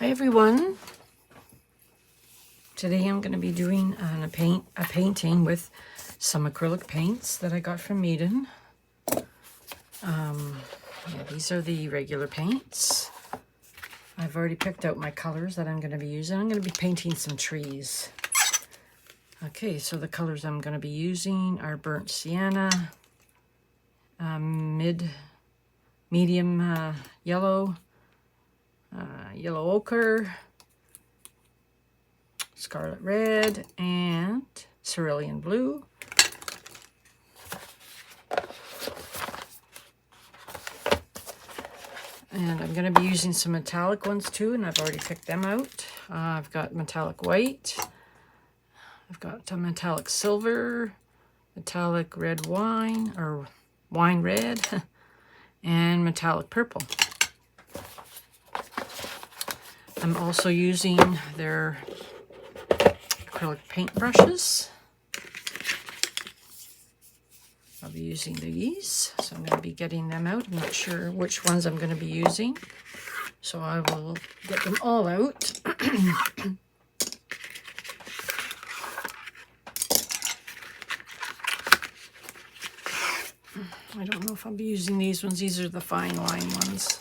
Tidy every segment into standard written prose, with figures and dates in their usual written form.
Hi everyone. Today I'm going to be doing a painting with some acrylic paints that I got from Meeden. These are the regular paints. I've already picked out my colors that I'm going to be using. I'm going to be painting some trees. Okay, so the colors I'm going to be using are burnt sienna, medium yellow, yellow ochre, scarlet red, and cerulean blue. And I'm going to be using some metallic ones too, and I've already picked them out. I've got metallic white, I've got metallic silver, metallic red wine, or wine red, and metallic purple. I'm also using their acrylic paint brushes. I'll be using these, so I'm going to be getting them out. I'm not sure which ones I'm going to be using, so I will get them all out. I don't know if I'll be using these ones. These are the fine line ones.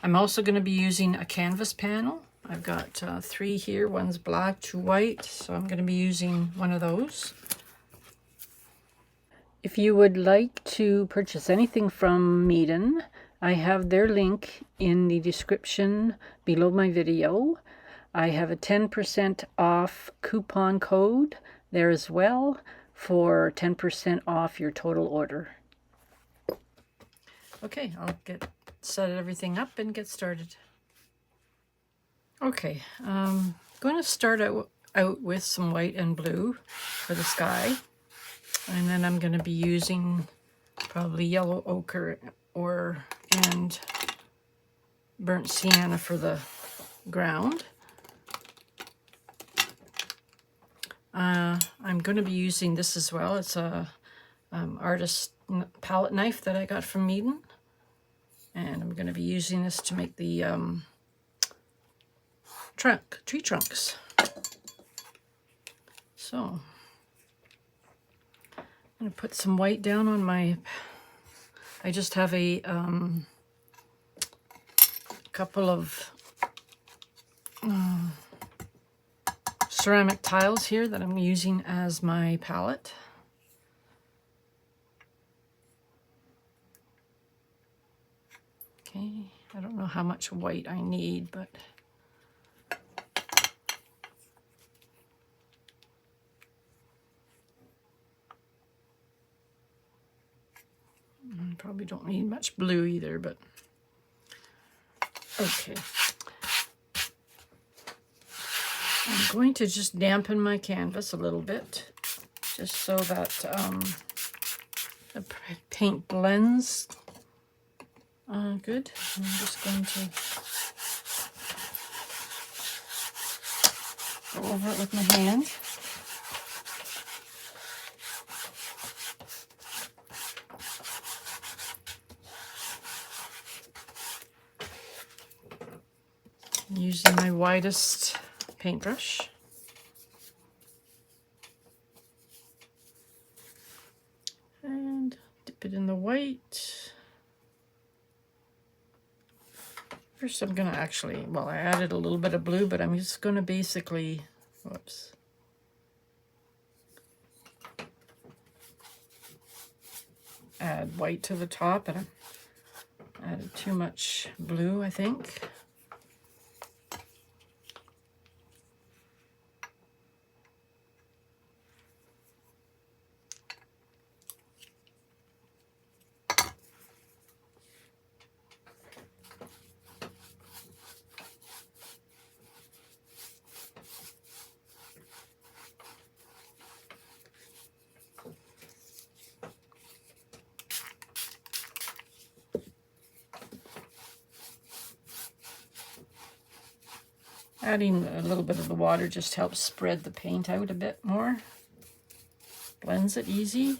I'm also going to be using a canvas panel. I've got 3 here. One's black, 2 white, so I'm going to be using one of those. If you would like to purchase anything from Meeden, I have their link in the description below my video. I have a 10% off coupon code there as well for 10% off your total order. Okay, I'll set everything up and get started. Okay, I'm going to start out with some white and blue for the sky, and then I'm going to be using probably yellow ochre and burnt sienna for the ground. I'm going to be using this as well. It's a artist palette knife that I got from Meeden. And I'm going to be using this to make the tree trunks. So I'm going to put some white down on my, I just have a couple of ceramic tiles here that I'm using as my palette. Okay, I don't know how much white I need, but probably don't need much blue either, but okay. I'm going to just dampen my canvas a little bit, just so that the paint blends good. I'm just going to go over it with my hand. Using my widest paintbrush. And dip it in the white. First I'm going to actually, well, I added a little bit of blue, but I'm just going to basically, whoops. Add white to the top, and I added too much blue, I think. Adding a little bit of the water just helps spread the paint out a bit more. blends it easy.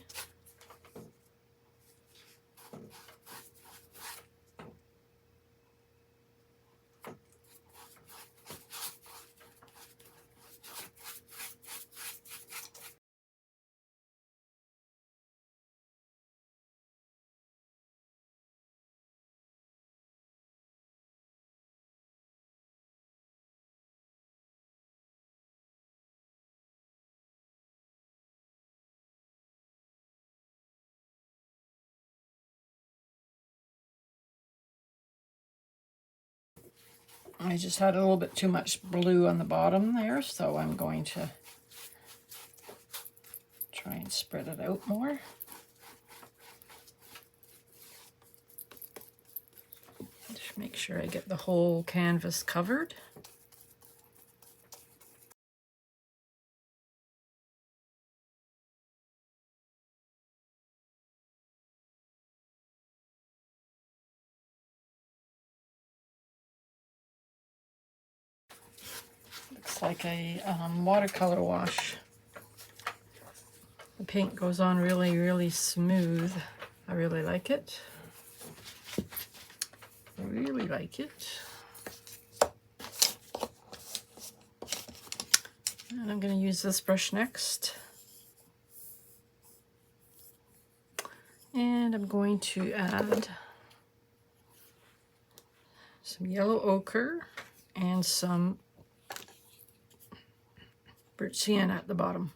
I just had a little bit too much blue on the bottom there, so I'm going to try and spread it out more. Just make sure I get the whole canvas covered. Looks like a watercolor wash. The paint goes on really, really smooth. I really like it. I really like it. And I'm going to use this brush next. And I'm going to add some yellow ochre and some burnt sienna at the bottom.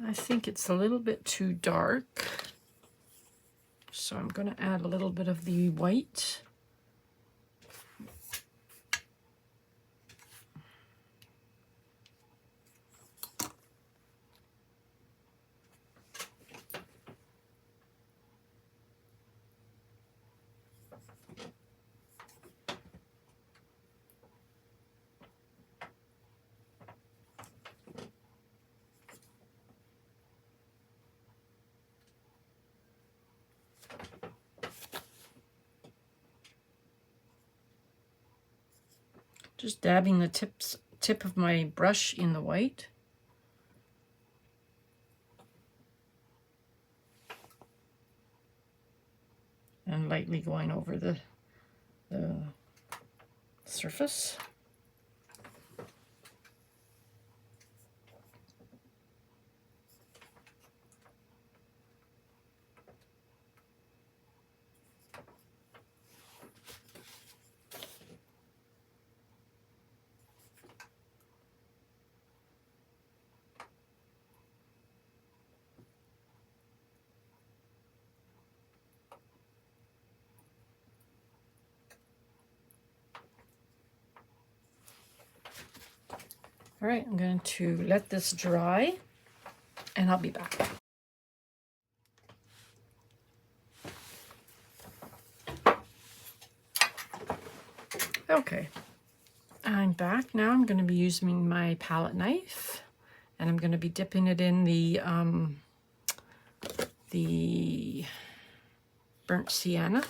I think it's a little bit too dark, so I'm going to add a little bit of the white. Just dabbing the tip of my brush in the white. And lightly going over the surface. All right, I'm going to let this dry and I'll be back. Okay, I'm back now. I'm going to be using my palette knife and I'm going to be dipping it in the burnt sienna.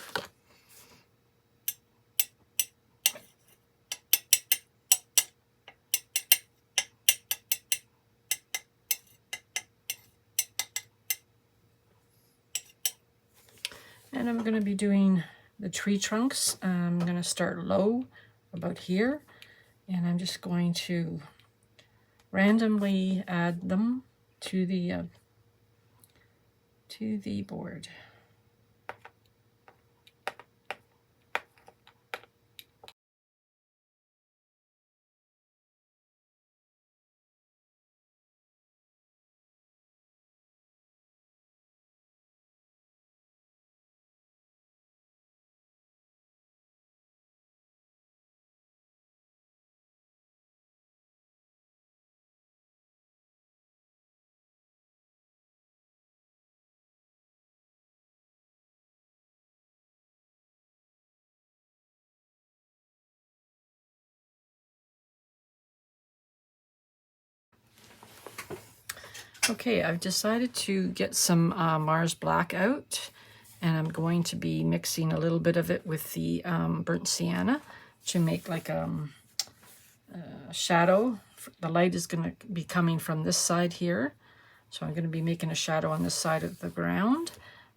And I'm going to be doing the tree trunks. I'm going to start low about here, and I'm just going to randomly add them to the board. Okay, I've decided to get some Mars Black out, and I'm going to be mixing a little bit of it with the burnt sienna to make like a shadow. The light is going to be coming from this side here, so I'm going to be making a shadow on this side of the ground.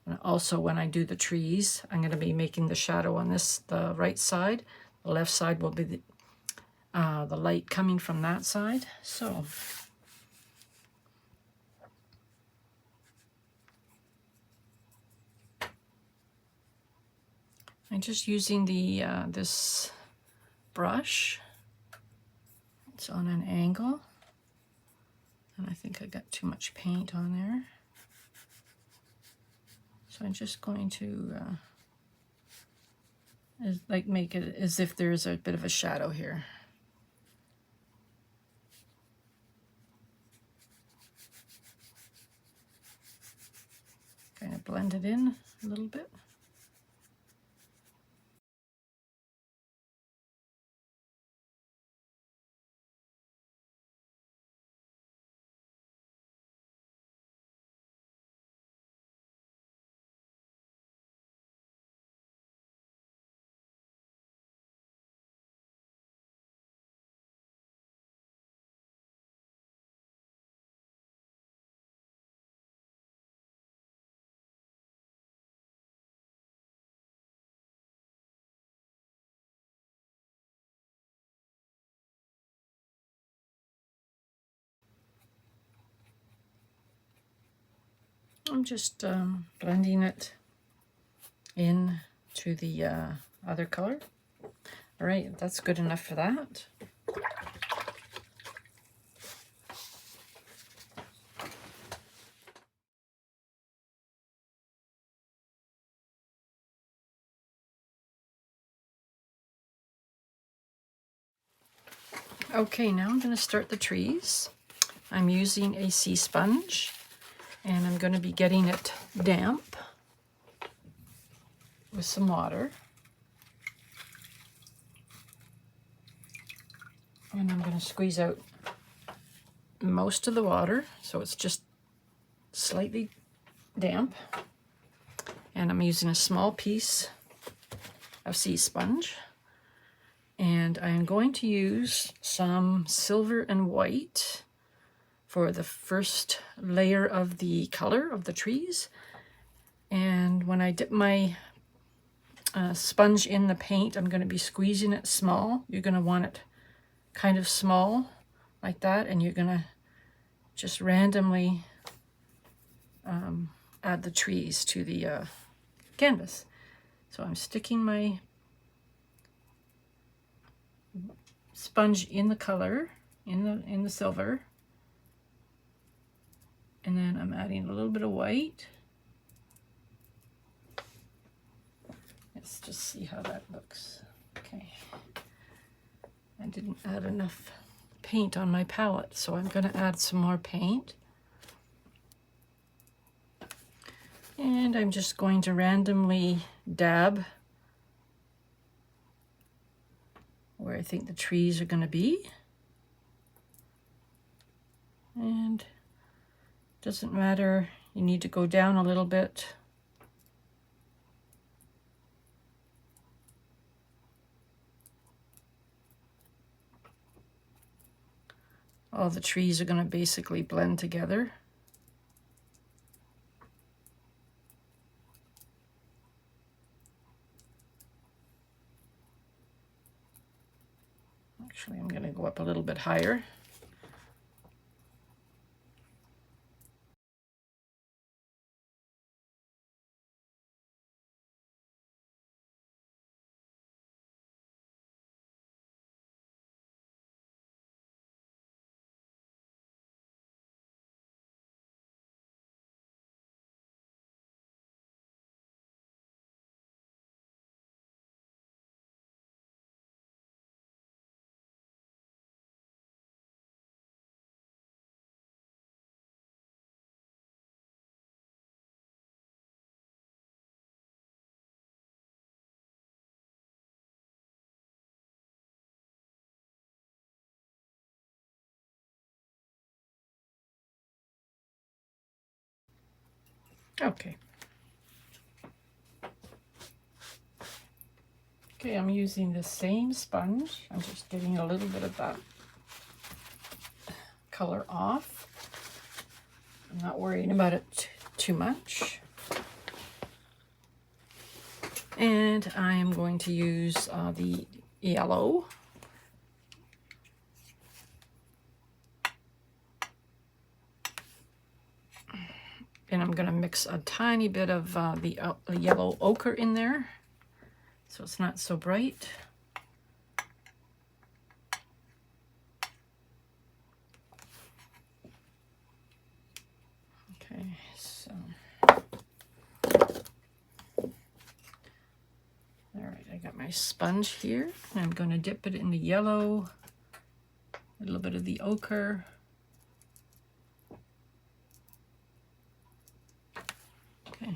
And also when I do the trees, I'm going to be making the shadow on the right side. The left side will be the light coming from that side. So I'm just using the this brush. It's on an angle, and I think I got too much paint on there. So I'm just going to like make it as if there's a bit of a shadow here. Kind of blend it in a little bit. I'm just blending it in to the other color. All right, that's good enough for that. Okay, now I'm going to start the trees. I'm using a sea sponge, and I'm going to be getting it damp with some water. And I'm going to squeeze out most of the water, so it's just slightly damp. And I'm using a small piece of sea sponge. And I'm going to use some silver and white for the first layer of the color of the trees. And when I dip my sponge in the paint, I'm going to be squeezing it small. You're going to want it kind of small like that, and you're going to just randomly add the trees to the canvas. So I'm sticking my sponge in the color, in the silver, and then I'm adding a little bit of white. Let's just see how that looks. Okay, I didn't add enough paint on my palette, so I'm going to add some more paint. And I'm just going to randomly dab where I think the trees are going to be. And it doesn't matter, you need to go down a little bit. All the trees are going to basically blend together. up a little bit higher. Okay. Okay, I'm using the same sponge. I'm just getting a little bit of that color off. I'm not worrying about it too much. And I am going to use the yellow. And I'm going to mix a tiny bit of the yellow ochre in there, so it's not so bright. Okay, so all right, I got my sponge here, and I'm going to dip it in the yellow, a little bit of the ochre. Okay,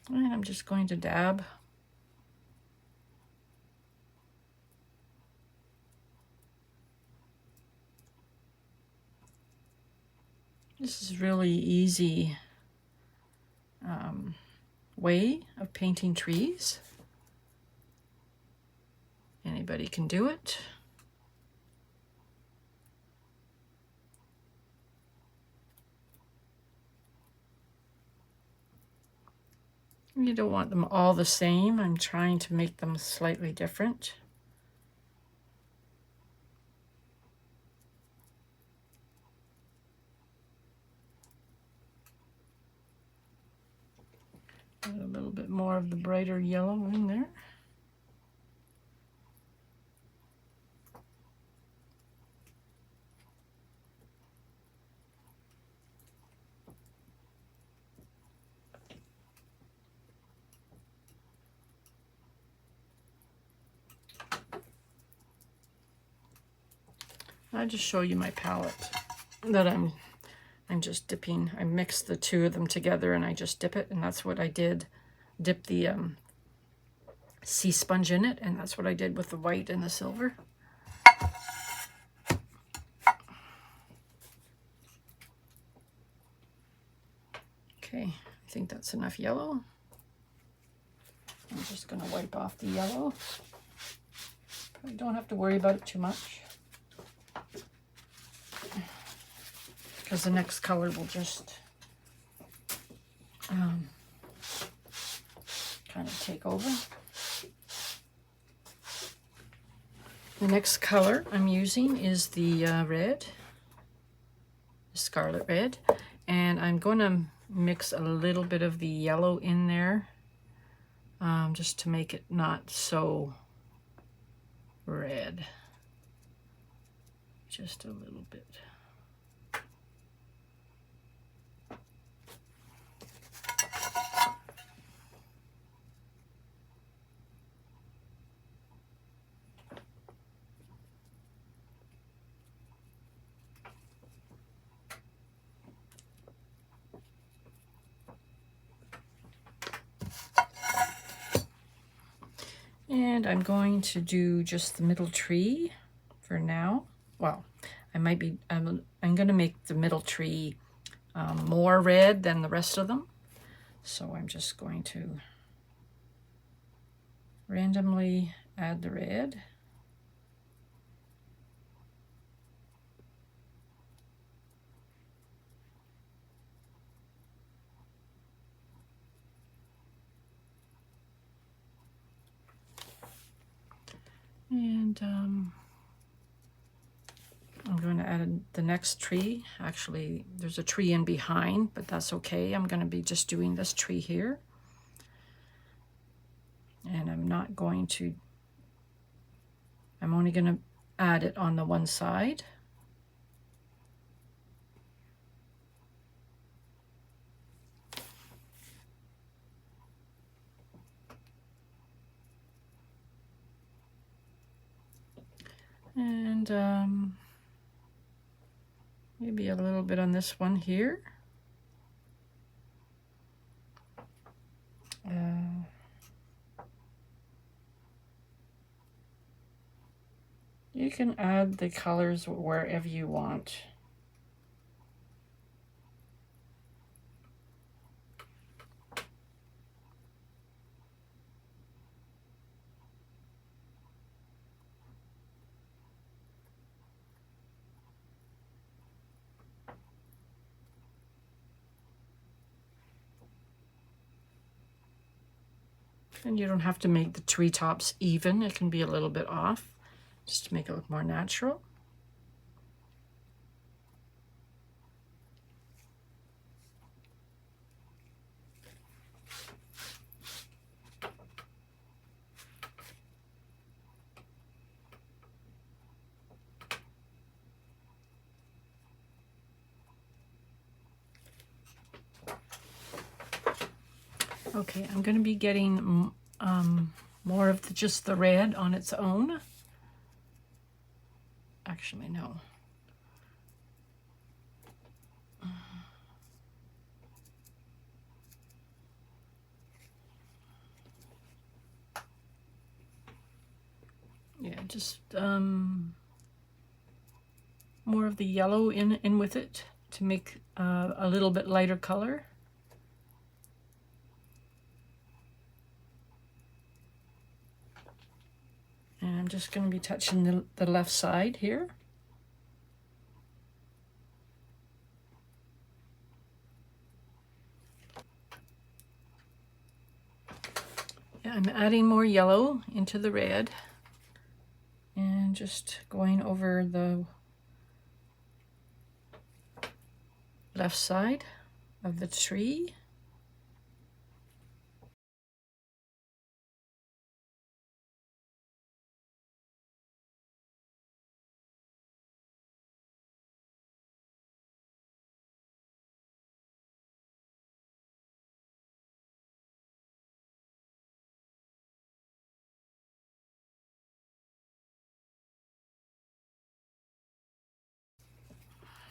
and I'm just going to dab. This is really easy way of painting trees. Anybody can do it. You don't want them all the same. I'm trying to make them slightly different. Add a little bit more of the brighter yellow in there. I'll just show you my palette that I'm just dipping. I mixed the two of them together and I just dip it, and that's what I did. Dip the sea sponge in it, and that's what I did with the white and the silver. Okay, I think that's enough yellow. I'm just going to wipe off the yellow. Probably don't have to worry about it too much, because the next color will just kind of take over. The next color I'm using is the red, the scarlet red, and I'm going to mix a little bit of the yellow in there, just to make it not so red. Just a little bit. And I'm going to do just the middle tree for now. Well, I'm going to make the middle tree more red than the rest of them. So I'm just going to randomly add the red. And add the next tree. Actually, there's a tree in behind, but that's okay. I'm going to be just doing this tree here. And I'm only going to add it on the one side. And maybe a little bit on this one here. You can add the colors wherever you want. And you don't have to make the treetops even. It can be a little bit off, just to make it look more natural. Okay, I'm going to be getting more of just the red on its own. Actually, no. Yeah, just more of the yellow in with it to make a little bit lighter color. And I'm just going to be touching the left side here. Yeah, I'm adding more yellow into the red and just going over the left side of the tree.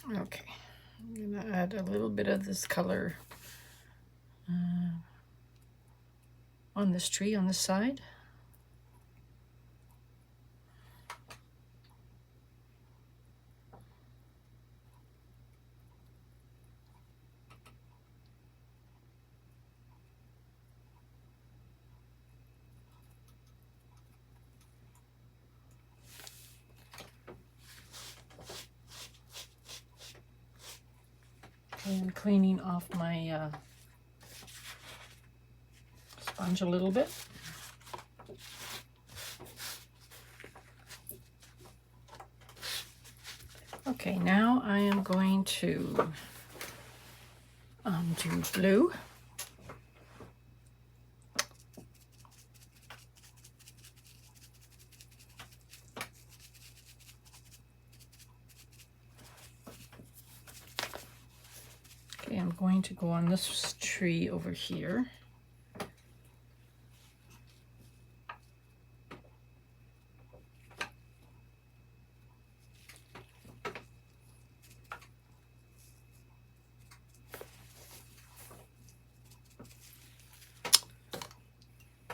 Okay, I'm going to add a little bit of this color on this tree on this side. And cleaning off my sponge a little bit. Okay, now I am going to do blue. Okay, I'm going to go on this tree over here.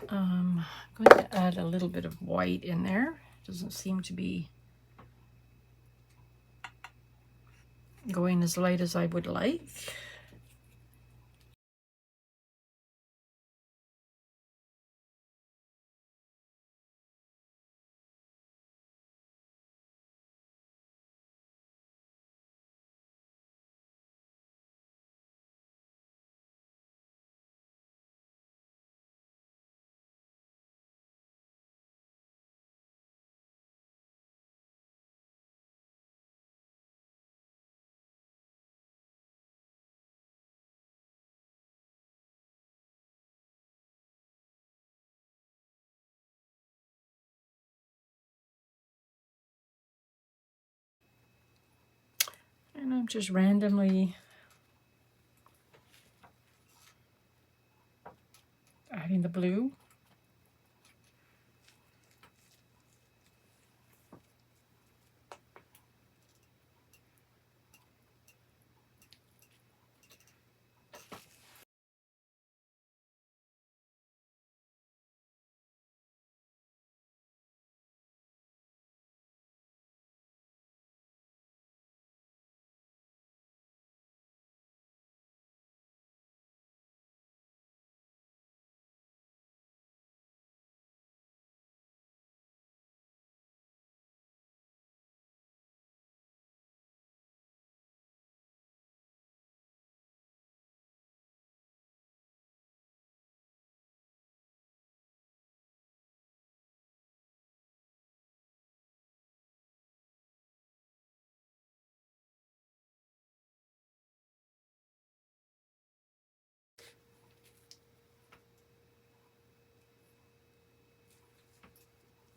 I'm going to add a little bit of white in there. Doesn't seem to be going as light as I would like. And I'm just randomly adding the blue.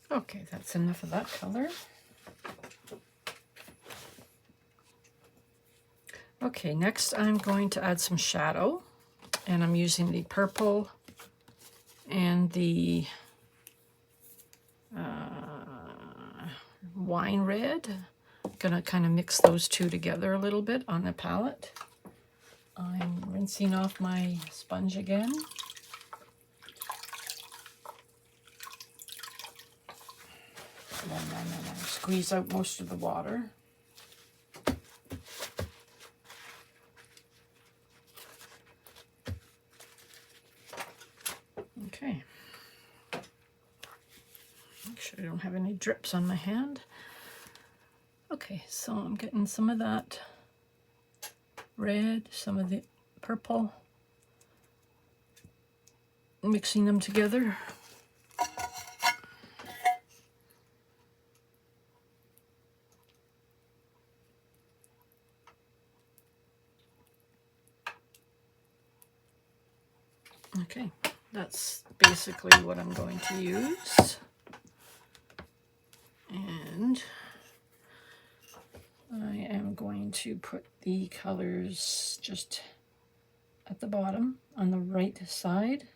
Okay, that's enough of that color. Okay, next I'm going to add some shadow, and I'm using the purple and the wine red. I'm gonna kind of mix those two together a little bit on the palette. I'm rinsing off my sponge again. And squeeze out most of the water. Okay. Make sure I don't have any drips on my hand. Okay, so I'm getting some of that red, some of the purple, mixing them together. Okay, that's basically what I'm going to use. And I am going to put the colors just at the bottom on the right side.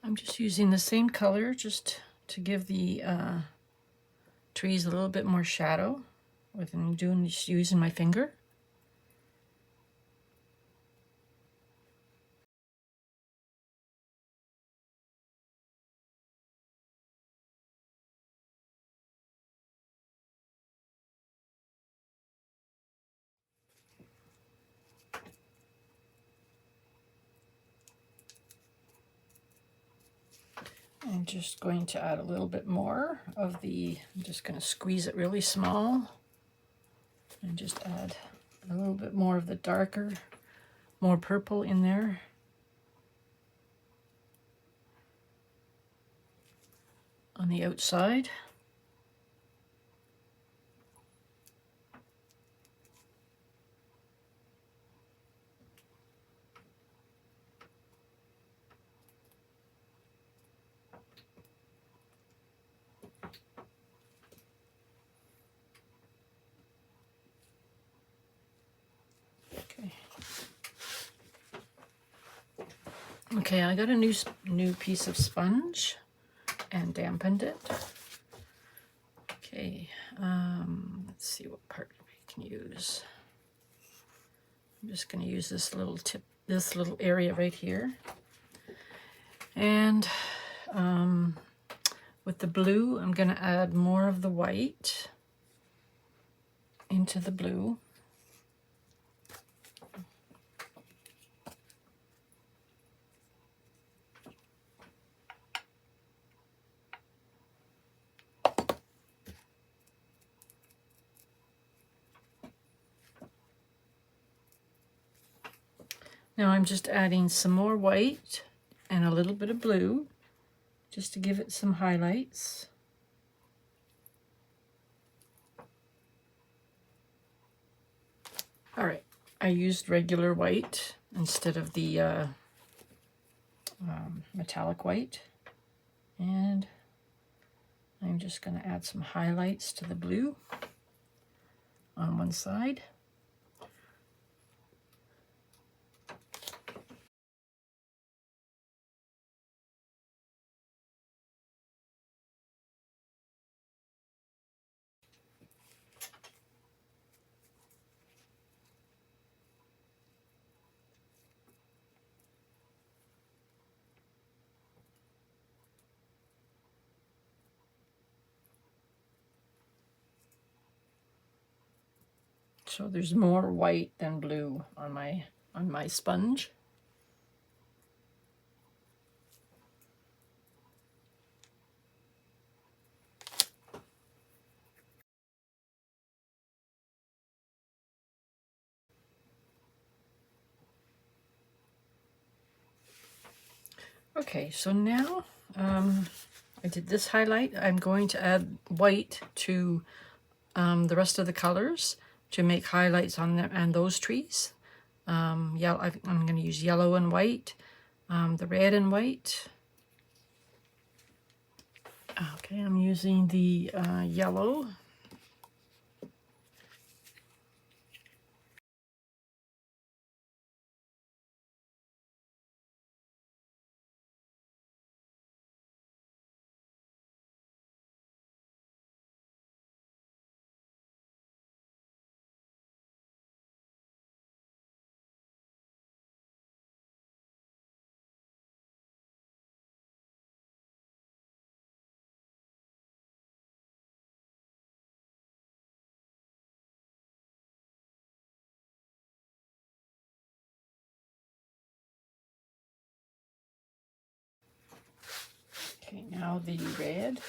I'm just using the same color just to give the trees a little bit more shadow with just using my finger. I'm just going to add a little bit more of the, I'm just going to squeeze it really small and just add a little bit more of the darker, more purple in there. On the outside. Okay, I got a new piece of sponge and dampened it. Okay, let's see what part we can use. I'm just going to use this little tip, this little area right here. And with the blue, I'm going to add more of the white into the blue. Now I'm just adding some more white and a little bit of blue just to give it some highlights. All right, I used regular white instead of the metallic white, and I'm just going to add some highlights to the blue on one side. So there's more white than blue on my sponge. Okay, so now I did this highlight. I'm going to add white to the rest of the colors to make highlights on them and those trees. I'm going to use yellow and white, the red and white. Okay, I'm using the yellow. Okay, now the red.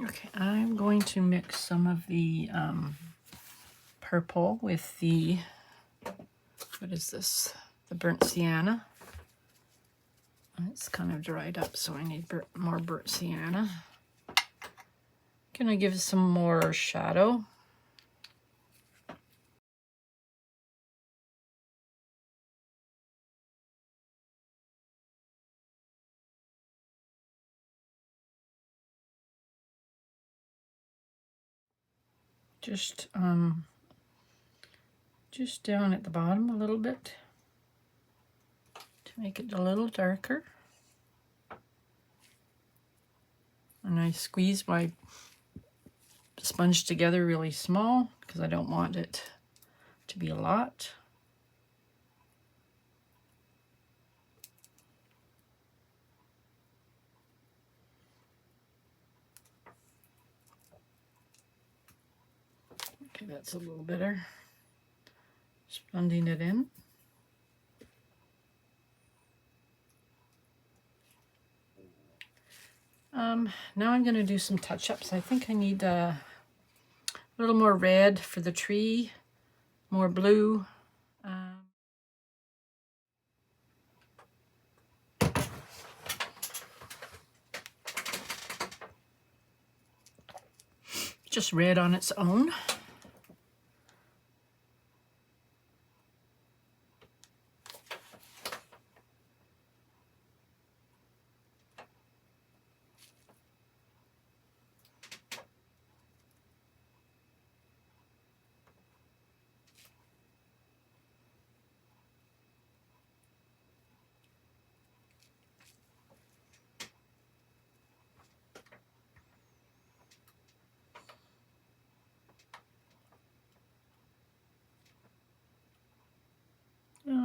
Okay, I'm going to mix some of the purple with the, what is this? The burnt sienna. It's kind of dried up, so I need more burnt sienna. Gonna give some more shadow. Just down at the bottom a little bit to make it a little darker. And I squeeze my sponge together really small because I don't want it to be a lot. Okay, that's a little better. Just blending it in. Now I'm going to do some touch-ups. I think I need a little more red for the tree, more blue. Just red on its own.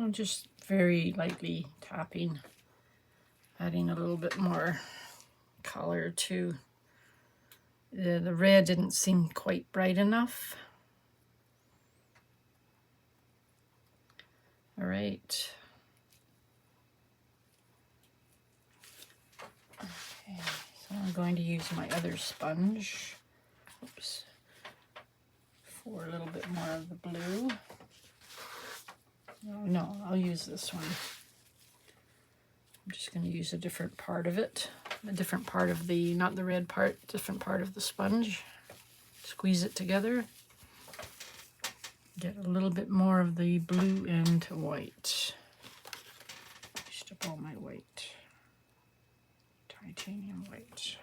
I'm just very lightly tapping, adding a little bit more color to the red. Didn't seem quite bright enough. All right. Okay, so I'm going to use my other sponge. Oops. For a little bit more of the blue. No, I'll use this one. I'm just going to use a different part of it. A different part of the, not the red part, different part of the sponge. Squeeze it together. Get a little bit more of the blue and white. Used up all my white. Titanium white.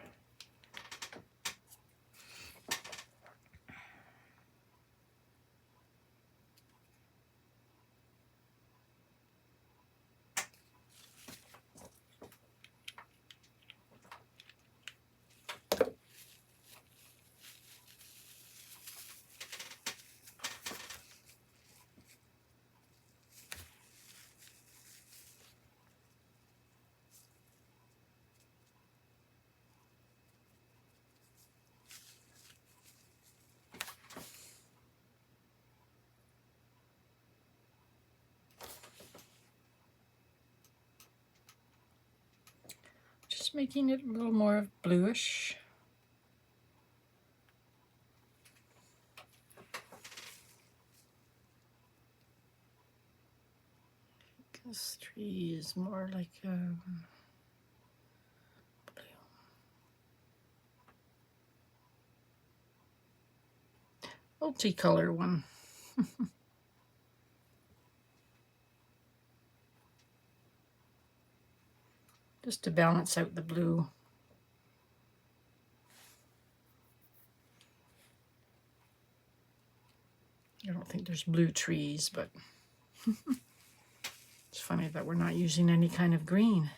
Just making it a little more bluish. This tree is more like blue. Multicolor one. Just to balance out the blue. I don't think there's blue trees, but it's funny that we're not using any kind of green.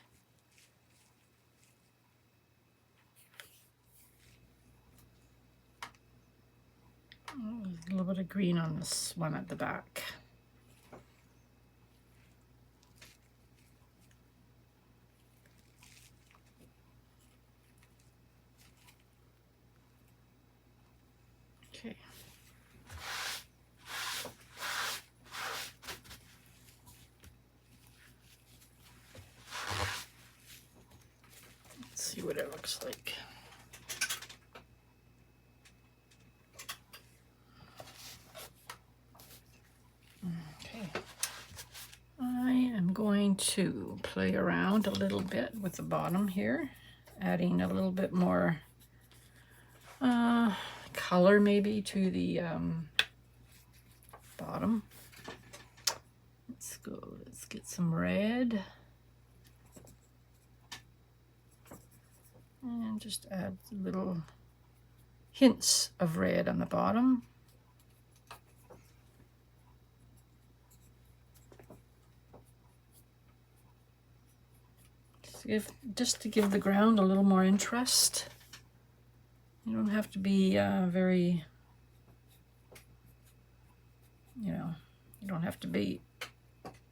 Oh, a little bit of green on this one at the back. Okay. Let's see what it looks like. Okay. I am going to play around a little bit with the bottom here, adding a little bit more color maybe to the bottom. Let's get some red. And just add little hints of red on the bottom. Just to give the ground a little more interest. You don't have to be very, you know, you don't have to be,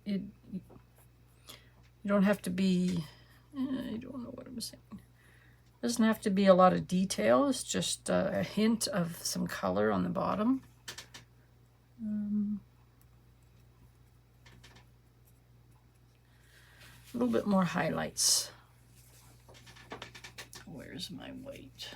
you don't have to be, I don't know what I'm saying. It doesn't have to be a lot of detail. It's just a hint of some color on the bottom. A little bit more highlights. Where's my white?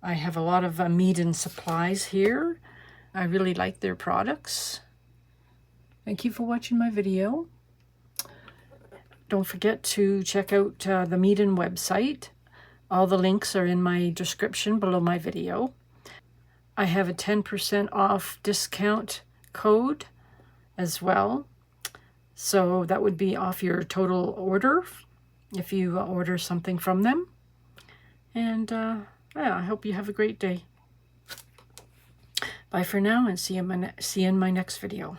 I have a lot of Meeden supplies here. I really like their products. Thank you for watching my video. Don't forget to check out the Meeden website. All the links are in my description below my video. I have a 10% off discount code as well. So that would be off your total order if you order something from them. And yeah, I hope you have a great day. Bye for now, and see you in my next video.